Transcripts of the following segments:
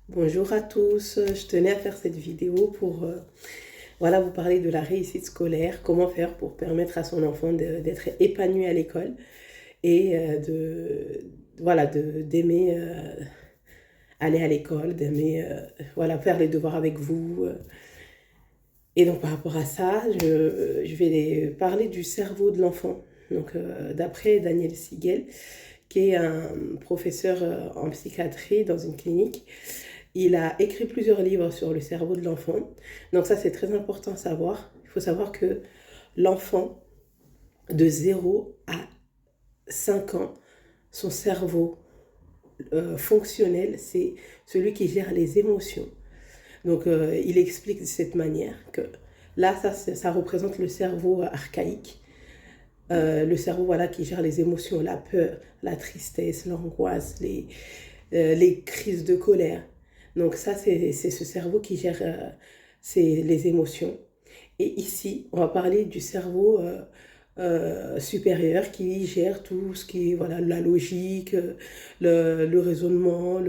Bonjour à tous, je tenais à faire cette vidéo pour voilà, vous parler de la réussite scolaire, comment faire pour permettre à son enfant d'être épanoui à l'école et d'aimer aller à l'école, d'aimer voilà, faire les devoirs avec vous. Et donc par rapport à ça, je vais parler du cerveau de l'enfant. Donc d'après Daniel Siegel, qui est un professeur en psychiatrie dans une clinique. Il a écrit plusieurs livres sur le cerveau de l'enfant. Donc ça, c'est très important à savoir. Il faut savoir que l'enfant, de 0 à 5 ans, son cerveau fonctionnel, c'est celui qui gère les émotions. Donc il explique de cette manière que là, ça représente le cerveau archaïque. Le cerveau voilà, qui gère les émotions, la peur, la tristesse, l'angoisse, les crises de colère. Donc ça, c'est ce cerveau qui gère les émotions. Et ici, on va parler du cerveau supérieur qui gère tout ce qui est voilà, la logique, le raisonnement,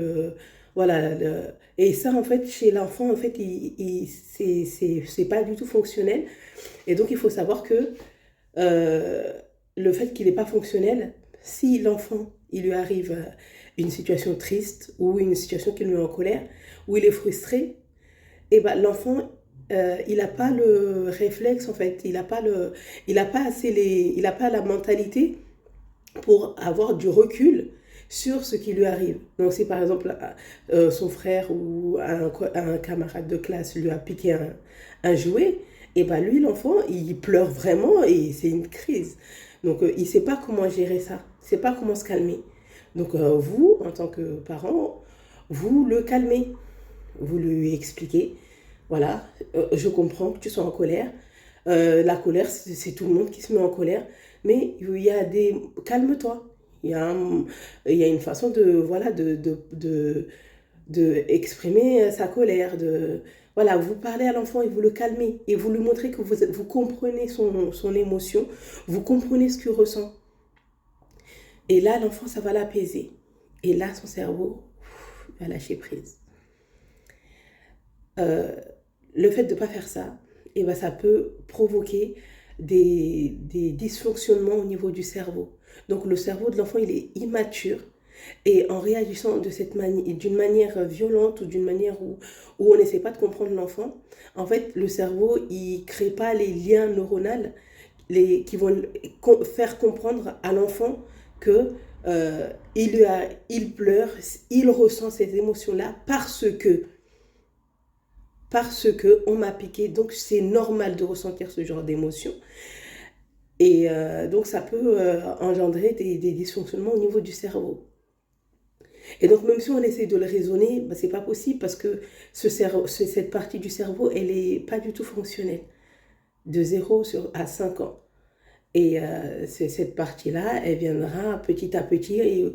voilà. Et ça, en fait, chez l'enfant, en fait, c'est pas du tout fonctionnel. Et donc, il faut savoir que euh, le fait qu'il n'est pas fonctionnel, si l'enfant, il lui arrive une situation triste ou une situation qui le met en colère, ou il est frustré, et ben l'enfant, il n'a pas le réflexe en fait, il n'a pas la mentalité pour avoir du recul sur ce qui lui arrive. Donc si par exemple son frère ou un camarade de classe lui a piqué un jouet, et ben lui l'enfant il pleure vraiment et c'est une crise. Donc il ne sait pas comment gérer ça, il ne sait pas comment se calmer. Donc vous, en tant que parent, vous le calmez, vous lui expliquez, voilà, je comprends que tu sois en colère. La colère, c'est tout le monde qui se met en colère. Mais il y a des... Calme-toi. Il y a une façon de, voilà, de exprimer sa colère. Voilà, vous parlez à l'enfant et vous le calmez. Et vous lui montrez que vous comprenez son émotion. Vous comprenez ce qu'il ressent. Et là, l'enfant, ça va l'apaiser. Et là, son cerveau va lâcher prise. Euh, le fait de ne pas faire ça, eh ben, ça peut provoquer des dysfonctionnements au niveau du cerveau. Donc le cerveau de l'enfant, il est immature. Et en réagissant d'une manière violente ou d'une manière où on n'essaie pas de comprendre l'enfant, en fait, le cerveau, il ne crée pas les liens neuronaux qui vont faire comprendre à l'enfant que il pleure, il ressent ces émotions-là parce que on m'a piqué, donc c'est normal de ressentir ce genre d'émotion. Et donc ça peut engendrer des dysfonctionnements au niveau du cerveau. Et donc même si on essaie de le raisonner, bah, c'est pas possible parce que cette partie du cerveau, elle est pas du tout fonctionnelle, de 0 à 5 ans. Et cette partie-là, elle viendra petit à petit et,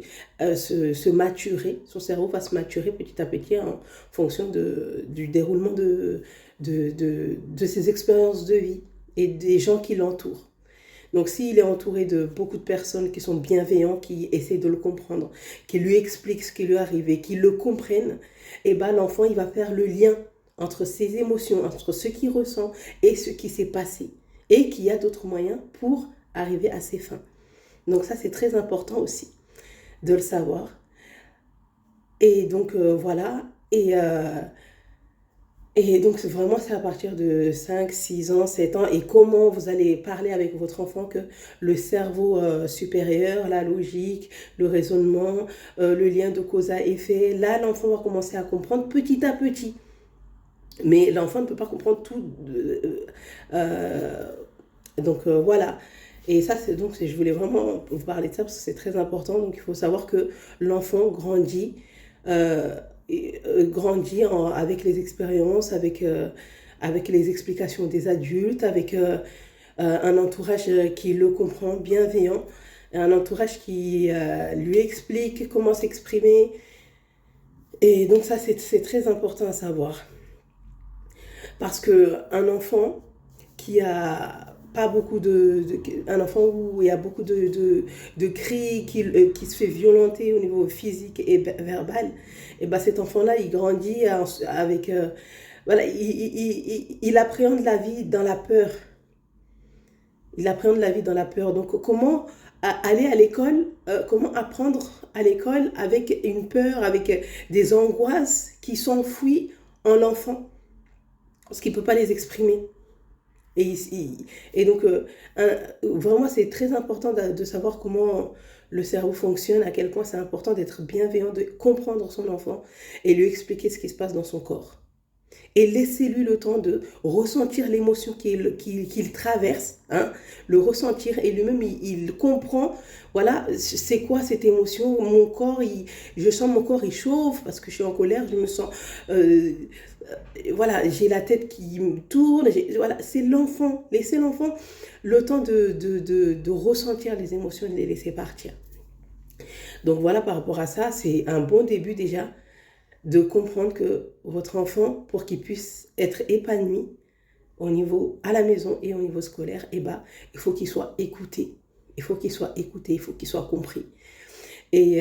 se maturer. Son cerveau va se maturer petit à petit en fonction du déroulement de ses expériences de vie et des gens qui l'entourent. Donc s'il est entouré de beaucoup de personnes qui sont bienveillants, qui essaient de le comprendre, qui lui expliquent ce qui lui arrive et qui le comprennent, et ben l'enfant il va faire le lien entre ses émotions, entre ce qu'il ressent et ce qui s'est passé. Et qu'il y a d'autres moyens pour arriver à ses fins. Donc ça c'est très important aussi de le savoir. Et donc voilà. Et donc, vraiment, c'est à partir de 5, 6 ans, 7 ans, et comment vous allez parler avec votre enfant que le cerveau supérieur, la logique, le raisonnement, le lien de cause à effet, là, l'enfant va commencer à comprendre petit à petit. Mais l'enfant ne peut pas comprendre tout. Donc, voilà. Et ça, je voulais vraiment vous parler de ça parce que c'est très important. Donc, il faut savoir que l'enfant grandit euh, avec les expériences, avec les explications des adultes, avec un entourage qui le comprend, bienveillant, un entourage qui lui explique comment s'exprimer. Et donc ça, c'est très important à savoir. Parce qu'un enfant qui a pas beaucoup un enfant où il y a beaucoup de cris, qui se fait violenter au niveau physique et verbal, et ben cet enfant-là, il grandit avec... voilà, il appréhende la vie dans la peur. Il appréhende la vie dans la peur. Donc, comment aller à l'école, comment apprendre à l'école avec une peur, avec des angoisses qui sont enfouies en l'enfant, parce qu'il ne peut pas les exprimer. Et donc, vraiment, c'est très important de savoir comment le cerveau fonctionne, à quel point c'est important d'être bienveillant, de comprendre son enfant et lui expliquer ce qui se passe dans son corps. Et laissez-lui le temps de ressentir l'émotion qu'il traverse, hein, le ressentir, et lui-même il comprend, voilà, c'est quoi cette émotion, mon corps, je sens mon corps, il chauffe parce que je suis en colère, je me sens, voilà, j'ai la tête qui me tourne, voilà, c'est l'enfant, laissez l'enfant le temps de ressentir les émotions, de les laisser partir. Donc voilà, par rapport à ça, c'est un bon début déjà, de comprendre que votre enfant, pour qu'il puisse être épanoui au niveau à la maison et au niveau scolaire, eh ben, il faut qu'il soit écouté. Il faut qu'il soit écouté, il faut qu'il soit compris. Et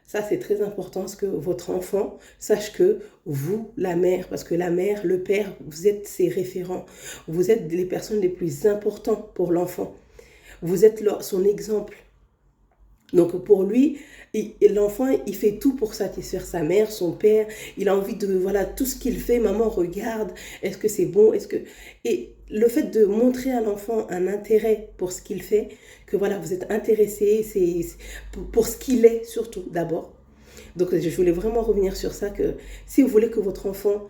ça, c'est très important, parce que votre enfant sache que vous, la mère, parce que la mère, le père, vous êtes ses référents. Vous êtes les personnes les plus importantes pour l'enfant. Vous êtes son exemple. Donc pour lui, l'enfant, il fait tout pour satisfaire sa mère, son père. Il a envie de, voilà, tout ce qu'il fait, maman regarde, est-ce que c'est bon, Et le fait de montrer à l'enfant un intérêt pour ce qu'il fait, que voilà, vous êtes intéressé, c'est pour ce qu'il est surtout d'abord. Donc je voulais vraiment revenir sur ça, que si vous voulez que votre enfant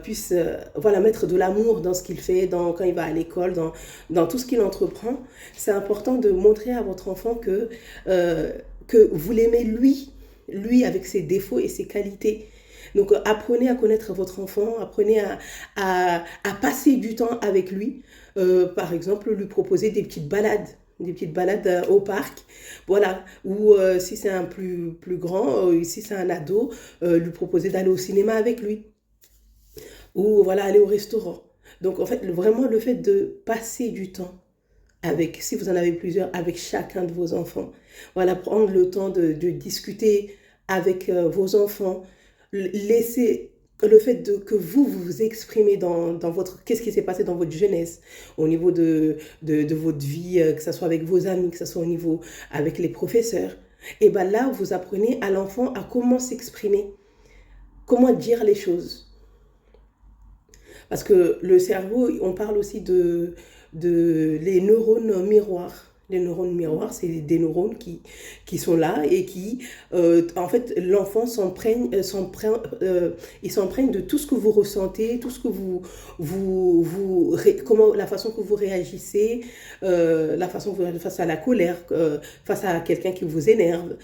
puisse voilà, mettre de l'amour dans ce qu'il fait, quand il va à l'école, dans tout ce qu'il entreprend, c'est important de montrer à votre enfant que vous l'aimez lui avec ses défauts et ses qualités. Donc apprenez à connaître votre enfant, apprenez à passer du temps avec lui. Par exemple, lui proposer des petites balades au parc, voilà, ou si c'est un plus grand, si c'est un ado, lui proposer d'aller au cinéma avec lui, ou voilà, aller au restaurant. Donc en fait, vraiment le fait de passer du temps avec, si vous en avez plusieurs, avec chacun de vos enfants, voilà, prendre le temps de discuter avec vos enfants, laisser le fait que vous exprimez dans votre... Qu'est-ce qui s'est passé dans votre jeunesse, au niveau de votre vie, que ce soit avec vos amis, que ce soit au niveau avec les professeurs. Et bien là, vous apprenez à l'enfant à comment s'exprimer, comment dire les choses. Parce que le cerveau, on parle aussi de les neurones miroirs. Les neurones miroirs, c'est des neurones qui sont là et qui, en fait, l'enfant il s'emprègne de tout ce que vous ressentez, tout ce que la façon que vous réagissez, la façon que vous réagissez face à la colère, face à quelqu'un qui vous énerve,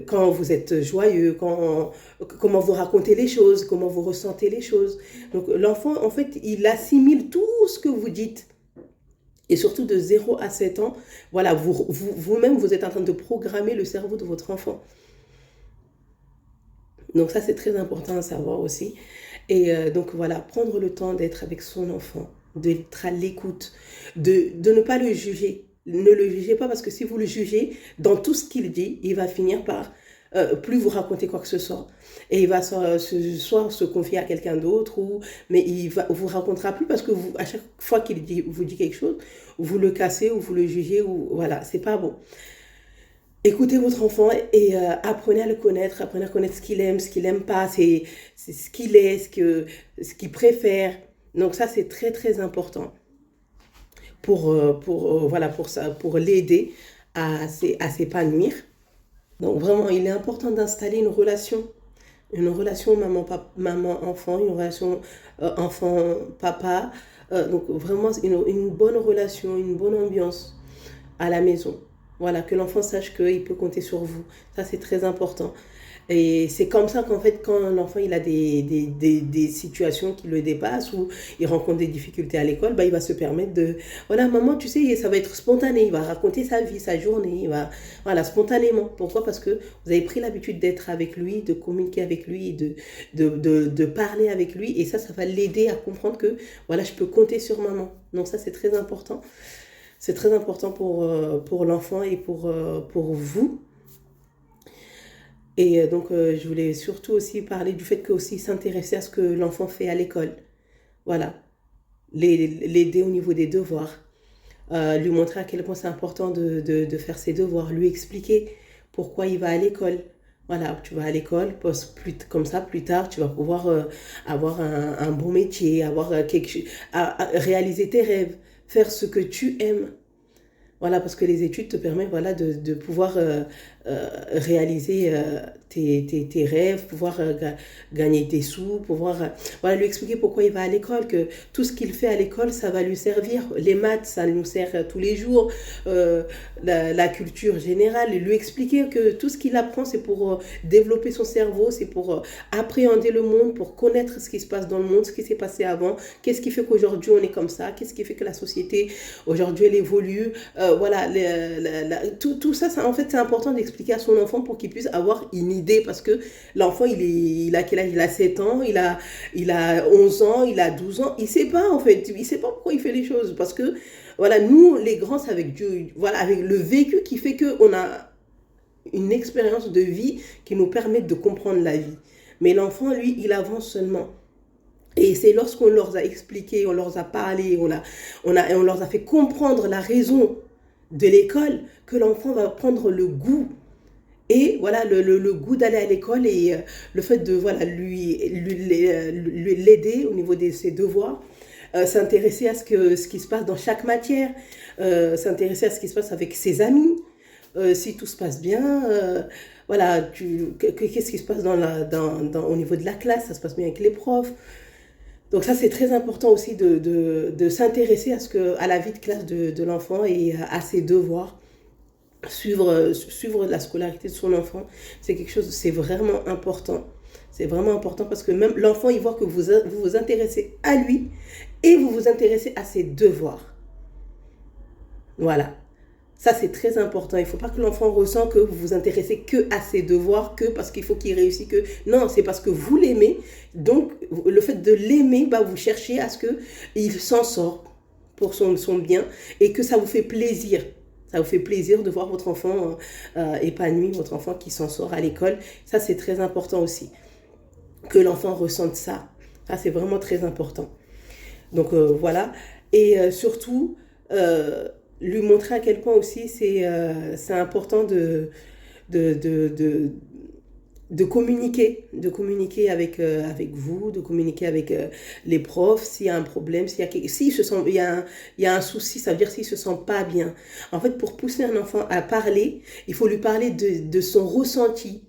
quand vous êtes joyeux, comment vous racontez les choses, comment vous ressentez les choses. Donc l'enfant, en fait, il assimile tout ce que vous dites. Et surtout de 0 à 7 ans, voilà, vous-même, vous êtes en train de programmer le cerveau de votre enfant. Donc ça, c'est très important à savoir aussi. Et donc voilà, prendre le temps d'être avec son enfant, d'être à l'écoute, de ne pas le juger. Ne le jugez pas, parce que si vous le jugez, dans tout ce qu'il dit, il va finir par plus vous raconter quoi que ce soit. Et il va soit se confier à quelqu'un d'autre, mais il vous racontera plus, parce que à chaque fois qu'il vous dit quelque chose, vous le cassez ou vous le jugez, ou voilà, c'est pas bon. Écoutez votre enfant et apprenez à le connaître, apprenez à connaître ce qu'il aime, ce qu'il n'aime pas, c'est ce qu'il est, ce qu'il préfère. Donc ça, c'est très très important voilà, pour l'aider à s'épanouir. Donc vraiment, il est important d'installer une relation maman-enfant, une relation enfant-papa. Donc vraiment une bonne relation, une bonne ambiance à la maison. Voilà, que l'enfant sache qu'il peut compter sur vous. Ça, c'est très important. Et c'est comme ça qu'en fait, quand l'enfant il a des situations qui le dépassent ou il rencontre des difficultés à l'école, bah, il va se permettre de... Voilà, maman, tu sais, ça va être spontané. Il va raconter sa vie, sa journée. Il va... Voilà, spontanément. Pourquoi? Parce que vous avez pris l'habitude d'être avec lui, de communiquer avec lui, de parler avec lui. Et ça va l'aider à comprendre que, voilà, je peux compter sur maman. Donc ça, c'est très important. C'est très important pour l'enfant et pour vous. Et donc, je voulais surtout aussi parler du fait que aussi s'intéresser à ce que l'enfant fait à l'école. Voilà, l'aider au niveau des devoirs, lui montrer à quel point c'est important de faire ses devoirs, lui expliquer pourquoi il va à l'école. Voilà, tu vas à l'école, comme ça, plus tard, tu vas pouvoir avoir un bon métier, avoir réaliser tes rêves, faire ce que tu aimes. Voilà, parce que les études te permettent voilà, de pouvoir réaliser tes rêves, pouvoir gagner tes sous, pouvoir voilà, lui expliquer pourquoi il va à l'école, que tout ce qu'il fait à l'école, ça va lui servir. Les maths, ça nous sert tous les jours, la culture générale, et lui expliquer que tout ce qu'il apprend, c'est pour développer son cerveau, c'est pour appréhender le monde, pour connaître ce qui se passe dans le monde, ce qui s'est passé avant, qu'est-ce qui fait qu'aujourd'hui on est comme ça, qu'est-ce qui fait que la société aujourd'hui elle évolue, voilà, tout ça, en fait, c'est important d'expliquer à son enfant pour qu'il puisse avoir une idée, parce que l'enfant, il a quel âge? Il a 7 ans, il a 11 ans, il a 12 ans, il sait pas, en fait, il sait pas pourquoi il fait les choses, parce que, voilà, nous, les grands, c'est avec Dieu, voilà, avec le vécu qui fait qu'on a une expérience de vie qui nous permet de comprendre la vie. Mais l'enfant, lui, il avance seulement. Et c'est lorsqu'on leur a expliqué, on leur a parlé, on leur a fait comprendre la raison de l'école, que l'enfant va prendre le goût. Et voilà, le goût d'aller à l'école et le fait de voilà, l'aider au niveau de ses devoirs, s'intéresser à ce qui se passe dans chaque matière, s'intéresser à ce qui se passe avec ses amis, si tout se passe bien, voilà, qu'est-ce qui se passe au niveau de la classe, ça se passe bien avec les profs. Donc ça, c'est très important aussi de s'intéresser à la vie de classe de l'enfant et à ses devoirs. Suivre la scolarité de son enfant, c'est quelque chose, c'est vraiment important. C'est vraiment important parce que même l'enfant, il voit que vous vous intéressez à lui et vous vous intéressez à ses devoirs. Voilà. Ça, c'est très important. Il ne faut pas que l'enfant ressent que vous vous intéressez que à ses devoirs, que parce qu'il faut qu'il réussisse. Non, c'est parce que vous l'aimez. Donc, le fait de l'aimer, bah, vous cherchez à ce qu'il s'en sorte pour son bien et que ça vous fait plaisir. Ça vous fait plaisir de voir votre enfant épanoui, votre enfant qui s'en sort à l'école. Ça, c'est très important aussi. Que l'enfant ressente ça. Ça, c'est vraiment très important. Donc, voilà. Et surtout... lui montrer à quel point aussi c'est important de, de, de, de communiquer avec vous, de communiquer avec les profs, s'il y a un problème, il y a un souci, ça veut dire s'il se sent pas bien. En fait, pour pousser un enfant à parler, il faut lui parler de son ressenti.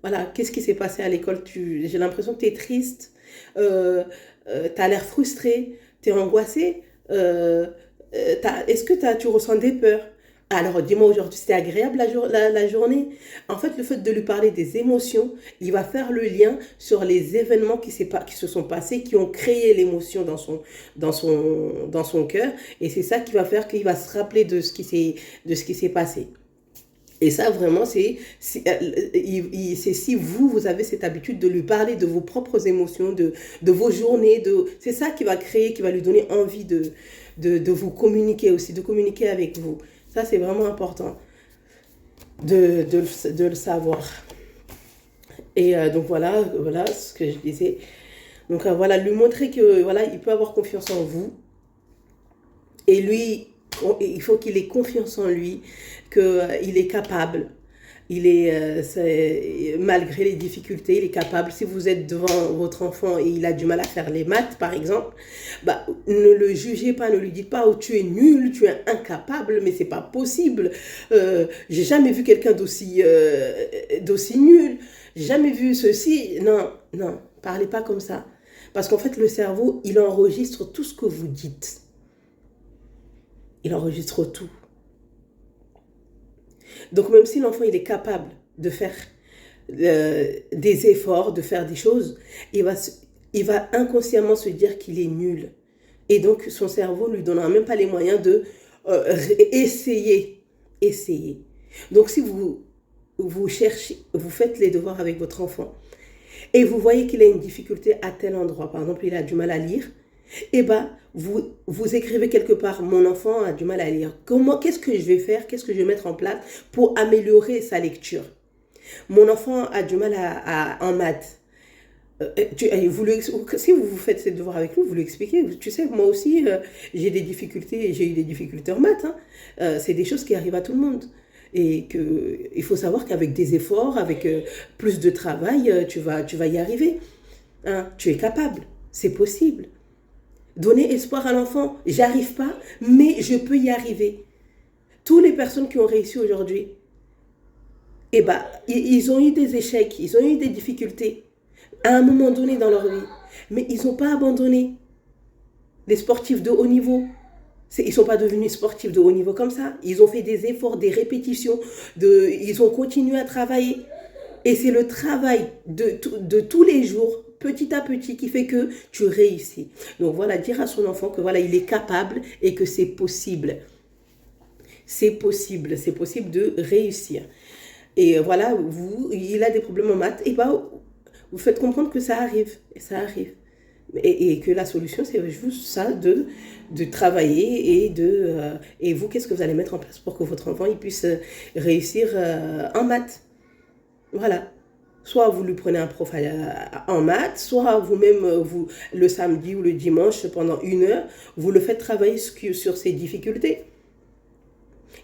Voilà, qu'est-ce qui s'est passé à l'école? J'ai l'impression que tu es triste, tu as l'air frustré, tu es angoissé. Est-ce que tu ressens des peurs? Alors, dis-moi aujourd'hui, c'était agréable la journée. En fait, le fait de lui parler des émotions, il va faire le lien sur les événements qui se sont passés, qui ont créé l'émotion dans son cœur. Et c'est ça qui va faire qu'il va se rappeler de ce qui s'est passé. Et ça, vraiment, c'est si vous avez cette habitude de lui parler de vos propres émotions, de vos journées, c'est ça qui va lui donner envie de vous communiquer aussi, de communiquer avec vous. Ça, c'est vraiment important de le savoir. Et donc, voilà ce que je disais. Donc, voilà, lui montrer que voilà, il peut avoir confiance en vous. Et lui, il faut qu'il ait confiance en lui, qu'il est capable. Malgré les difficultés, il est capable. Si vous êtes devant votre enfant et il a du mal à faire les maths, par exemple, bah, ne le jugez pas, ne lui dites pas, oh, tu es nul, tu es incapable, mais c'est pas possible. J'ai jamais vu quelqu'un d'aussi nul. J'ai jamais vu ceci. Non, parlez pas comme ça. Parce qu'en fait, le cerveau, il enregistre tout ce que vous dites. Il enregistre tout. Donc même si l'enfant il est capable de faire des efforts, de faire des choses, il va inconsciemment se dire qu'il est nul. Et donc, son cerveau ne lui donnera même pas les moyens de essayer. Donc, si vous cherchez, vous faites les devoirs avec votre enfant et vous voyez qu'il a une difficulté à tel endroit, par exemple, il a du mal à lire, eh bien, vous écrivez quelque part, mon enfant a du mal à lire. Qu'est-ce que je vais faire? Qu'est-ce que je vais mettre en place pour améliorer sa lecture? Mon enfant a du mal en maths. Si vous faites ces devoirs avec lui, vous lui expliquez. Tu sais, moi aussi, j'ai eu des difficultés en maths. Hein. C'est des choses qui arrivent à tout le monde. Et il faut savoir qu'avec des efforts, avec plus de travail, tu vas y arriver. Hein. Tu es capable, c'est possible. Donner espoir à l'enfant, j'arrive pas, mais je peux y arriver. Toutes les personnes qui ont réussi aujourd'hui, eh ben, ils ont eu des échecs, ils ont eu des difficultés à un moment donné dans leur vie. Mais ils n'ont pas abandonné. Les sportifs de haut niveau, ils ne sont pas devenus sportifs de haut niveau comme ça. Ils ont fait des efforts, des répétitions, ils ont continué à travailler. Et c'est le travail de tous les jours, petit à petit, qui fait que tu réussis. Donc voilà, dire à son enfant que voilà, il est capable et que c'est possible. C'est possible de réussir. Et voilà, il a des problèmes en maths, et ben, vous faites comprendre que ça arrive, et que la solution, c'est juste ça, de travailler, et vous, qu'est-ce que vous allez mettre en place pour que votre enfant il puisse réussir en maths. Voilà. Soit vous lui prenez un prof en maths, soit vous-même, le samedi ou le dimanche, pendant 1 heure, vous le faites travailler sur ses difficultés.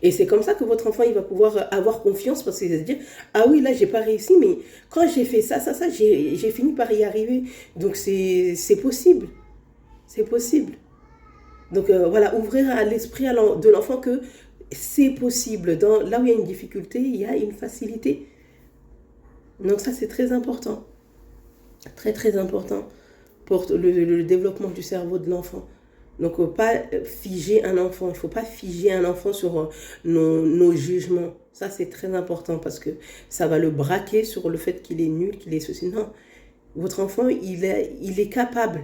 Et c'est comme ça que votre enfant il va pouvoir avoir confiance, parce qu'il va se dire, ah oui, là j'ai pas réussi, mais quand j'ai fait ça, j'ai fini par y arriver. Donc c'est possible. C'est possible. Donc voilà, ouvrir à l'esprit de l'enfant que c'est possible. Là où il y a une difficulté, il y a une facilité. Donc ça, c'est très important. Très, très important pour le développement du cerveau de l'enfant. Donc, pas figer un enfant. Il ne faut pas figer un enfant sur nos jugements. Ça, c'est très important, parce que ça va le braquer sur le fait qu'il est nul, qu'il est ceci. Non, votre enfant, il est capable.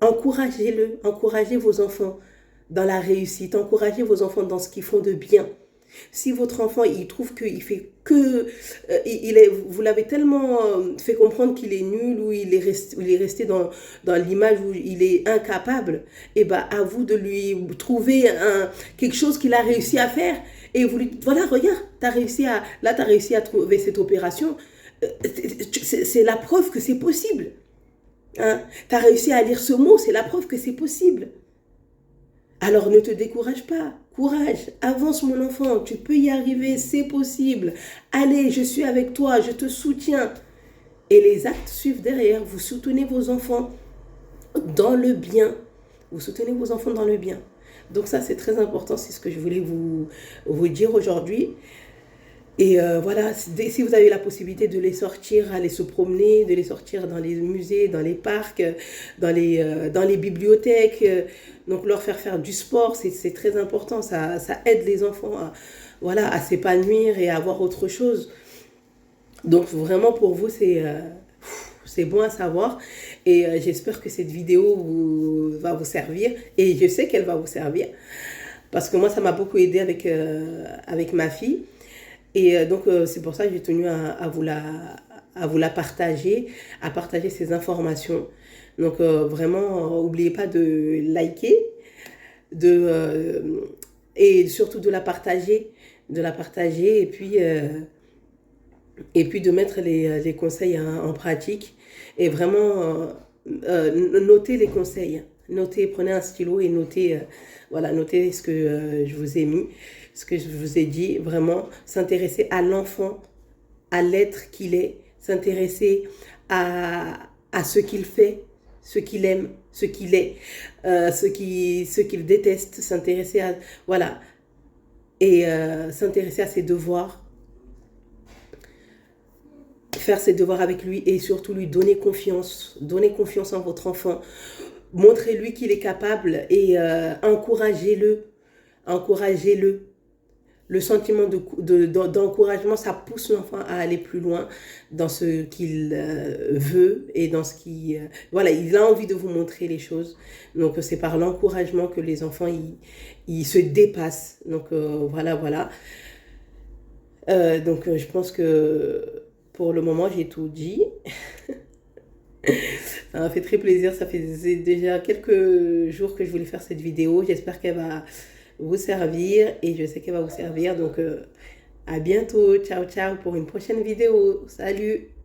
Encouragez-le. Encouragez vos enfants dans la réussite. Encouragez vos enfants dans ce qu'ils font de bien. Si votre enfant, il trouve qu'il fait que... vous l'avez tellement fait comprendre qu'il est nul, ou il est resté dans l'image où il est incapable, et ben à vous de lui trouver quelque chose qu'il a réussi à faire. Et vous lui dites, voilà, regarde, tu as réussi à trouver cette opération. C'est la preuve que c'est possible. Hein? Tu as réussi à lire ce mot, c'est la preuve que c'est possible. Alors ne te décourage pas, courage, avance mon enfant, tu peux y arriver, c'est possible. Allez, je suis avec toi, je te soutiens. Et les actes suivent derrière, vous soutenez vos enfants dans le bien. Vous soutenez vos enfants dans le bien. Donc ça, c'est très important, c'est ce que je voulais vous dire aujourd'hui. Et voilà, si vous avez la possibilité de les sortir, aller se promener, de les sortir dans les musées, dans les parcs, dans les bibliothèques, donc leur faire du sport, c'est très important. Ça aide les enfants à s'épanouir et à avoir autre chose. Donc vraiment pour vous, c'est bon à savoir. Et j'espère que cette vidéo va vous servir. Et je sais qu'elle va vous servir, parce que moi, ça m'a beaucoup aidé avec ma fille. Et donc, c'est pour ça que j'ai tenu à vous la partager, à partager ces informations. Donc, vraiment, n'oubliez pas de liker, et surtout de la partager, et puis de mettre les conseils en pratique. Et vraiment, notez les conseils. Notez, prenez un stylo et notez, notez ce que je vous ai mis, ce que je vous ai dit. Vraiment, s'intéresser à l'enfant, à l'être qu'il est, s'intéresser à ce qu'il fait, ce qu'il aime, ce qu'il est, ce qu'il déteste, s'intéresser à... Voilà. Et s'intéresser à ses devoirs, faire ses devoirs avec lui, et surtout lui donner confiance en votre enfant. Montrez-lui qu'il est capable, et encouragez-le. le sentiment d'encouragement, ça pousse l'enfant à aller plus loin dans ce qu'il veut et dans ce qui... voilà, il a envie de vous montrer les choses. Donc, c'est par l'encouragement que les enfants, ils se dépassent. Donc, voilà, voilà. Donc, je pense que pour le moment, j'ai tout dit. Ça m'a fait très plaisir. Ça fait déjà quelques jours que je voulais faire cette vidéo. J'espère qu'elle va vous servir et je sais qu'elle va vous servir. Donc, à bientôt. Ciao, ciao pour une prochaine vidéo. Salut!